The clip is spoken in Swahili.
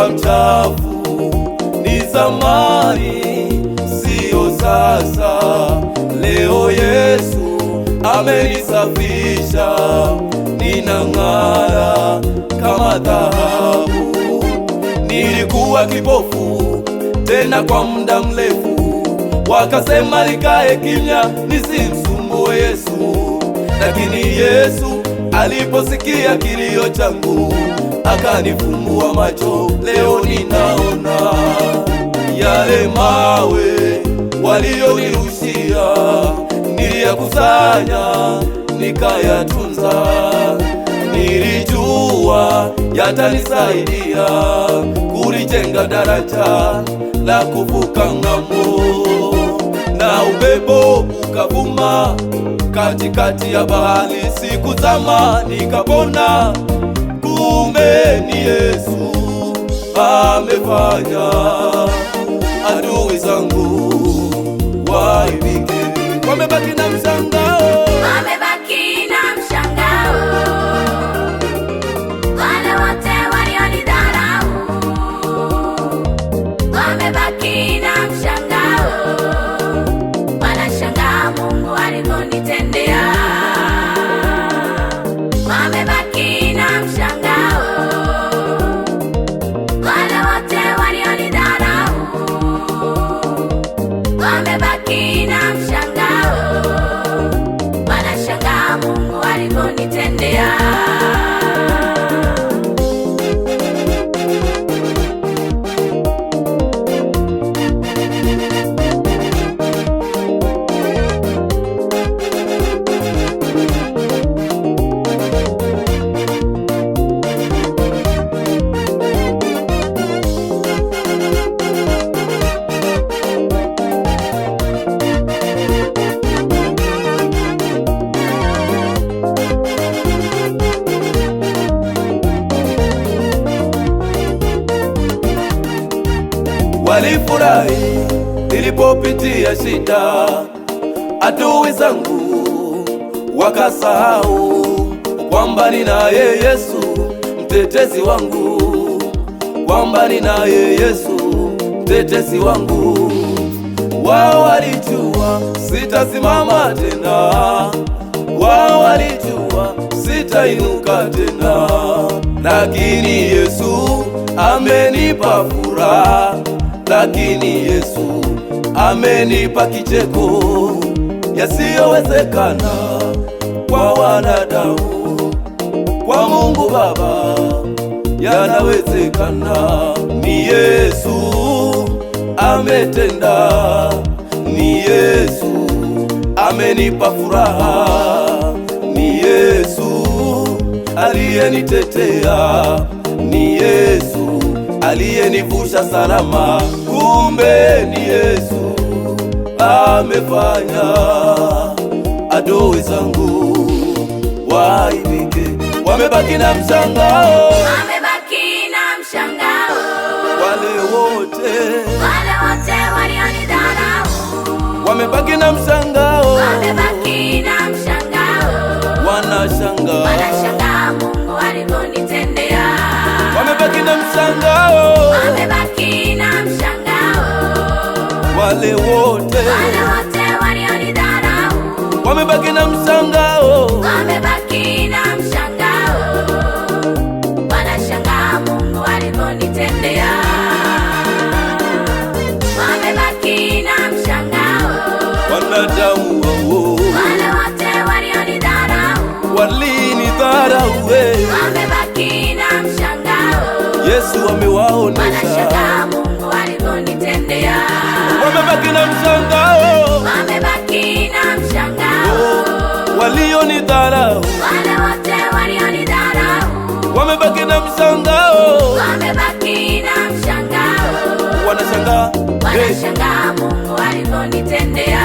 nilikuwa mchafu, ni zamani, sio sasa. Leo Yesu amenisafisha, ninang'ara kama dhahabu. Nilikuwa kipofu tena kwa muda mrefu, wakasema nikae kimya nisimsumbue Yesu. Lakini Yesu aliposikia kilio changu, akanifumbua macho, leo ninaona. Yale mawe walionirushia niliyakusanya nikayatunza, nilijua yatanisaidia kulijenga daraja la kuvuka ng'ambo. Na upepo ukavuma katikati ya bahari, sikuzama nikapona. Kumbe ni Yesu amefanya, adui zangu waibike, wamebaki na mshangao, wamebaki na mshangao. Wale wote walionidharau wamebaki na mshangao, wanashangaa Mungu alivyonitendea. Wamebaki na mshangao, wale wote walionidharau wamebaki na mshangao, wanashangaa Mungu alivyonitendea. Walifurahi nilipopitia shida, adui zangu wakasahau kwamba ninaye Yesu mtetezi wangu, kwamba ninaye Yesu mtetezi wangu. Wao walijua sitasimama tena, wao walijua sitainuka tena, lakini Yesu amenipa furaha, lakini Yesu amenipa kicheko. Yasiyowezekana kwa wanadamu, kwa Mungu Baba yanawezekana. Ni Yesu ametenda, ni Yesu amenipa furaha, ni Yesu aliyenitetea, ni Yesu aliyenivusha salama. Kumbe ni Yesu amefanya, adui zangu waibike, wamebaki na mshangao, Wamebaki na mshangao, wale wote walionidharau wamebaki na mshangao, wamebaki na mshangao, wanashangaa Mungu alivyonitendea. wamebaki na mshangao, Wamebaki na mshangao, wale wote walionidharau wamebaki na mshangao, wamebaki na mshangao, wanashangaa Mungu alivyonitendea. Wamebaki na mshangao, wanadamu wao wale wote walionidharau walinidharau, wamebaki na mshangao, Yesu amewaonesha, wanashangaa Mungu alivyonitendea. wamebaki na mshangao, Wamebaki na mshangao, walionidharau wale wote walionidharau wamebaki na mshangao, wamebaki na mshangao, wanashangaa wanashangaa Mungu alivyonitendea.